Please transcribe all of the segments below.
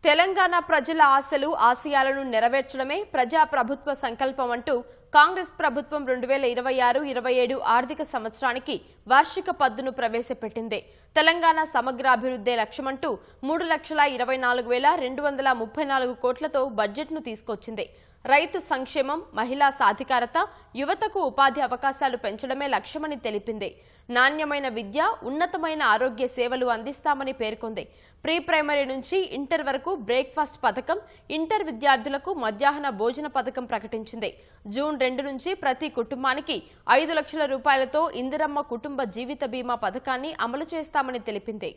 తెలంగాణ ప్రజల ఆశలు ఆశయాలను నెరవేర్చడమే ప్రజా ప్రభుత్వ సంకల్పం అంటూ కాంగ్రెస్ ప్రభుత్వం 2026-27 ఆర్థిక సంవత్సరానికి వార్షిక పద్దును ప్రవేశపెట్టింది. తెలంగాణ సమగ్రాభివృద్ధి లక్ష్యమంటూ 3,24,234 కోట్లతో బడ్జెట్ను తీసుకొచ్చింది. రైతు సంక్షేమం, మహిళా సాధికారత, యువతకు ఉపాధి అవకాశాలు పెంచడమే లక్ష్యమని తెలిపింది. నాణ్యమైన విద్య, ఉన్నతమైన ఆరోగ్య సేవలు అందిస్తామని పేర్కొంది. ప్రీ ప్రైమరీ నుంచి ఇంటర్ వరకు బ్రేక్ఫాస్ట్ పథకం, ఇంటర్ విద్యార్థులకు మధ్యాహ్న భోజన పథకం ప్రకటించింది. జూన్ 2 నుంచి ప్రతి కుటుంబానికి 5 లక్షల రూపాయలతో ఇందిరమ్మ కుటుంబ జీవిత బీమా పథకాన్ని అమలు చేస్తామని తెలిపింది.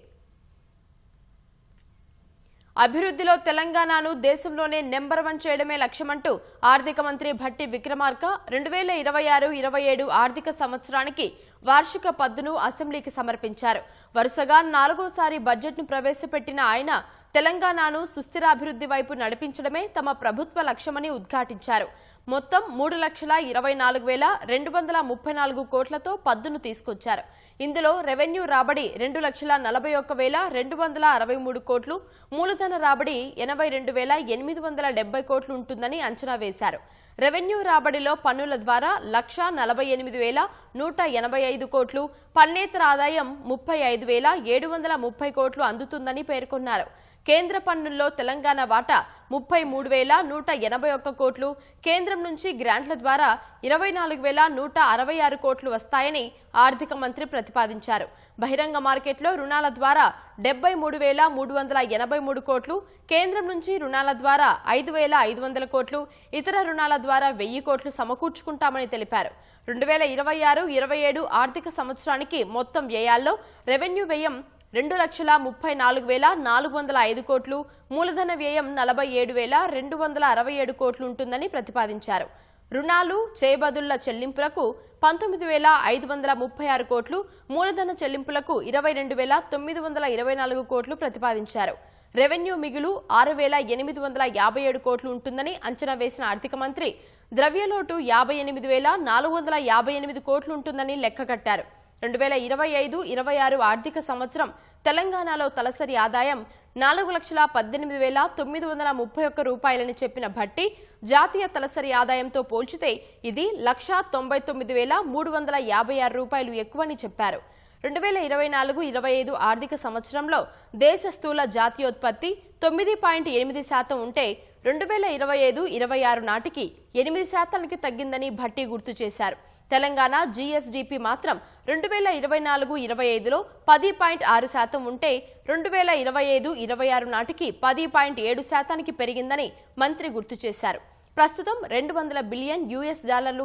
అభివృద్ధిలో తెలంగాణను దేశంలోనే నెంబర్ 1 చేయడమే లక్ష్యమంటూ ఆర్థిక మంత్రి భట్టి విక్రమార్క 2026-27 ఆర్థిక సంవత్సరానికి వార్షిక పద్దును అసెంబ్లీకి సమర్పించారు. వరుసగా 4వసారి బడ్జెట్ను ప్రవేశపెట్టిన ఆయన తెలంగాణను సుస్థిరాభివృద్ధి వైపు నడిపించడమే తమ ప్రభుత్వ లక్ష్యమని ఉద్ఘాటించారు. మొత్తం 3,24,234 కోట్లతో పద్దును తీసుకొచ్చారు. ఇందులో రెవెన్యూ రాబడి 2,41,263 కోట్లు, మూలధన రాబడి 82,870 కోట్లు ఉంటుందని అంచనా వేశారు. రెవెన్యూ రాబడిలో పన్నుల ద్వారా 1,48,185 కోట్లు, పన్నేతర ఆదాయం 35,730 కోట్లు అందుతుందని పేర్కొన్నారు. కేంద్ర పన్నుల్లో తెలంగాణ వాటా 33,181 కోట్లు, కేంద్రం నుంచి గ్రాంట్ల ద్వారా 24,166 కోట్లు వస్తాయని ఆర్థిక మంత్రి ప్రతిపాదించారు. బహిరంగ మార్కెట్లో రుణాల ద్వారా 73,383 కోట్లు, కేంద్రం నుంచి రుణాల ద్వారా 5,500 కోట్లు, ఇతర రుణాల ద్వారా 1,000 కోట్లు సమకూర్చుకుంటామని తెలిపారు. 2026-27 ఆర్థిక సంవత్సరానికి మొత్తం వ్యయాల్లో రెవెన్యూ వ్యయం 2,34,405 కోట్లు, మూలధన వ్యయం 47,267 కోట్లు ఉంటుందని ప్రతిపాదించారు. రుణాలు, చేయబదుళ్ల చెల్లింపులకు 19,536 కోట్లు, మూలధన చెల్లింపులకు 22,924 కోట్లు ప్రతిపాదించారు. రెవెన్యూ మిగులు 6,857 కోట్లు ఉంటుందని అంచనా వేసిన ఆర్థిక మంత్రి ద్రవ్యలోటు 58,458 కోట్లు ఉంటుందని లెక్కగట్టారు. 2025-26 ఆర్థిక సంవత్సరం తెలంగాణలో తలసరి ఆదాయం 4,18,931 రూపాయలని చెప్పిన భట్టి, జాతీయ తలసరి ఆదాయంతో పోల్చితే ఇది 1,99,356 రూపాయలు ఎక్కువని చెప్పారు. 2024-25 ఆర్థిక సంవత్సరంలో దేశ స్థూల జాతీయోత్పత్తి 9.8% ఉంటే 2025-26 నాటికి 8% తగ్గిందని భట్టి గుర్తు చేశారు. తెలంగాణ జీఎస్డీపీ మాత్రం 2024-25లో 10.6% ఉంటే 2025-26 నాటికి 10.7% పెరిగిందని మంత్రి గుర్తు చేశారు. ప్రస్తుతం $200 బిలియన్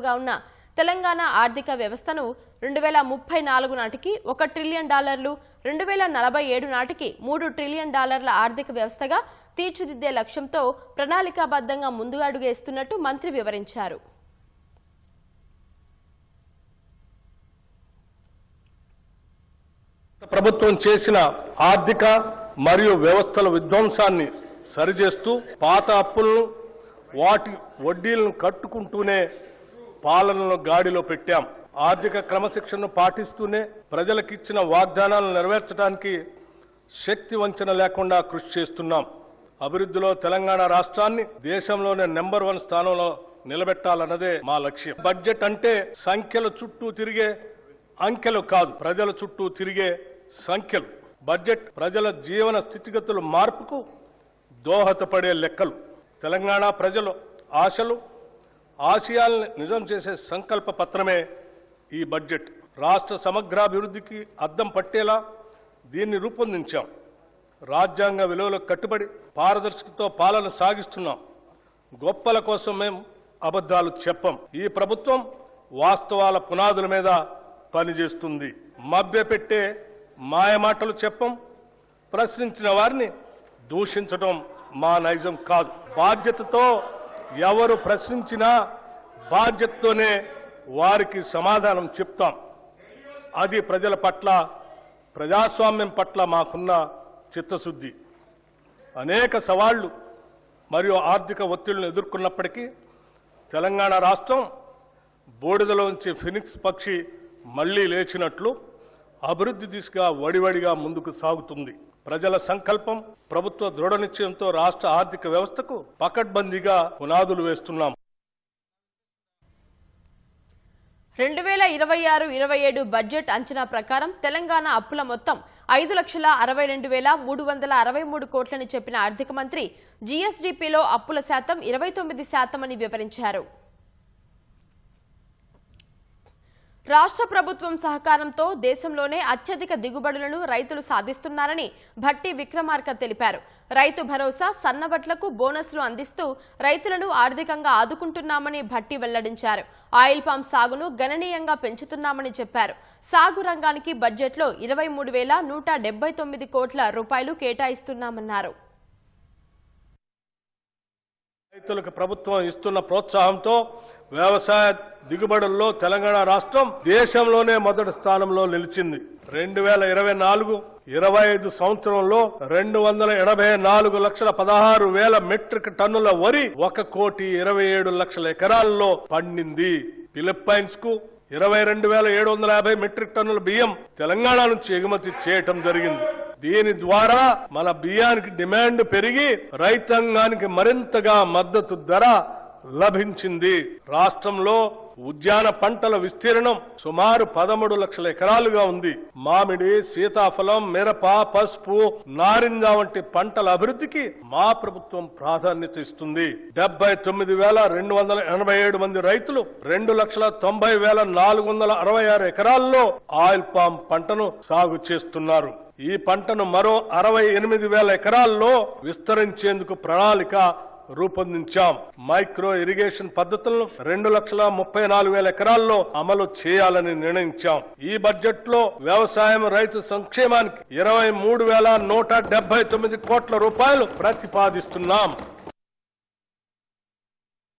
గా ఉన్న తెలంగాణ ఆర్థిక వ్యవస్థను 2034 నాటికి $1 ట్రిలియన్, 2047 నాటికి $3 ట్రిలియన్ ఆర్థిక వ్యవస్థగా తీర్చిదిద్దే లక్ష్యంతో ప్రణాళికాబద్ధంగా ముందుగా అడుగేస్తున్నట్టు మంత్రి వివరించారు. ప్రభుత్వం చేసిన ఆర్థిక మరియు వ్యవస్థల విధ్వంసాన్ని సరిచేస్తూ పాత అప్పులను, వాటి వడ్డీలను కట్టుకుంటూనే పాలనను గాడిలో పెట్టాం. ఆర్థిక క్రమశిక్షణను పాటిస్తూనే ప్రజలకిచ్చిన వాగ్దానాలను నెరవేర్చడానికి శక్తి వంచన లేకుండా కృషి చేస్తున్నాం. అభివృద్ధిలో తెలంగాణ రాష్ట్రాన్ని దేశంలోనే నెంబర్ 1 స్థానంలో నిలబెట్టాలన్నదే మా లక్ష్యం. బడ్జెట్ అంటే సంఖ్యల చుట్టూ తిరిగే అంకెలు కాదు, ప్రజల చుట్టూ తిరిగే సంఖ్యలు. బడ్జెట్ ప్రజల జీవన స్థితిగతుల మార్పుకు దోహదపడే లెక్కలు. తెలంగాణ ప్రజల ఆశలు, ఆశయాలను నిజం చేసే సంకల్ప పత్రమే ఈ బడ్జెట్. రాష్ట్ర సమగ్రాభివృద్ధికి అద్దం పట్టేలా దీన్ని రూపొందించాం. రాజ్యాంగ విలువలకు కట్టుబడి పారదర్శకతతో పాలన సాగిస్తున్నాం. గొప్పల కోసం మేము అబద్ధాలు చెప్పం. ఈ ప్రభుత్వం వాస్తవాల పునాదుల మీద పనిచేస్తుంది. మభ్యపెట్టే మాయమాటలు చెప్పం. ప్రశ్నించిన వారిని దూషించడం మా నైజం కాదు. బాధ్యతతో ఎవరు ప్రశ్నించినా బాధ్యతతోనే వారికి సమాధానం చెప్తాం. అది ప్రజల పట్ల, ప్రజాస్వామ్యం పట్ల మాకున్న చిత్తశుద్ధి. అనేక సవాళ్లు మరియు ఆర్థిక ఒత్తిళ్లను ఎదుర్కొన్నప్పటికీ తెలంగాణ రాష్ట్రం బూడిదలోంచి ఫినిక్స్ పక్షి మళ్లీ లేచినట్లు అభివృద్ధి దిశగా వడివడిగా ముందుకు సాగుతుంది. ప్రజల సంకల్పం, ప్రభుత్వ దృఢ నిశ్చయంతో రాష్ట్ర ఆర్థిక వ్యవస్థకు పకడ్బందీగా పునాదులు వేస్తున్నాం. 2026-27 బడ్జెట్ అంచనా ప్రకారం తెలంగాణ అప్పుల మొత్తం 5,62,363 కోట్లని చెప్పిన ఆర్థిక మంత్రి జీఎస్డీపీలో అప్పుల శాతం 29% అని వివరించారు. రాష్ట్ర ప్రభుత్వం సహకారంతో దేశంలోనే అత్యధిక దిగుబడులను రైతులు సాధిస్తున్నారని భట్టి విక్రమార్క తెలిపారు. రైతు భరోసా, సన్నబట్లకు బోనస్లు అందిస్తూ రైతులను ఆర్థికంగా ఆదుకుంటున్నామని భట్టి వెల్లడించారు. ఆయిల్ పామ్ సాగును గణనీయంగా పెంచుతున్నామని చెప్పారు. సాగు రంగానికి బడ్జెట్లో 23,179 కోట్ల రూపాయలు కేటాయిస్తున్నామన్నారు. రైతులకు ప్రభుత్వం ఇస్తున్న ప్రోత్సాహంతో వ్యవసాయ దిగుబడుల్లో తెలంగాణ రాష్ట్రం దేశంలోనే మొదటి స్థానంలో నిలిచింది. 2024-25 సంవత్సరంలో 284,16,000 మెట్రిక్ టన్నుల వరి 1,27,00,000 ఎకరాల్లో పండింది. ఫిలిప్పైన్స్ కు 22,750 మెట్రిక్ టన్నుల బియ్యం తెలంగాణ నుంచి ఎగుమతి చేయటం జరిగింది. దీని ద్వారా మన బియ్యానికి డిమాండ్ పెరిగి రైతాంగానికి మరింతగా మద్దతు ధర లభించింది. రాష్ట్రంలో ఉద్యాన పంటల విస్తీర్ణం సుమారు 13 లక్షల ఎకరాలుగా ఉంది. మామిడి, సీతాఫలం, మిరప, పసుపు, నారింజ వంటి పంటల అభివృద్ధికి మా ప్రభుత్వం ప్రాధాన్యత ఇస్తుంది. 79,287 మంది రైతులు 2,90,466 ఎకరాల్లో ఆయిల్ పామ్ పంటను సాగు చేస్తున్నారు. ఈ పంటను మరో 68,000 ఎకరాల్లో విస్తరించేందుకు ప్రణాళిక రూపొందించాం. మైక్రో ఇరిగేషన్ పద్ధతులను 2,34,000 ఎకరాల్లో అమలు చేయాలని నిర్ణయించాం. ఈ బడ్జెట్ లో వ్యవసాయం, రైతు సంక్షేమానికి 23,179 కోట్ల రూపాయలు ప్రతిపాదిస్తున్నాం.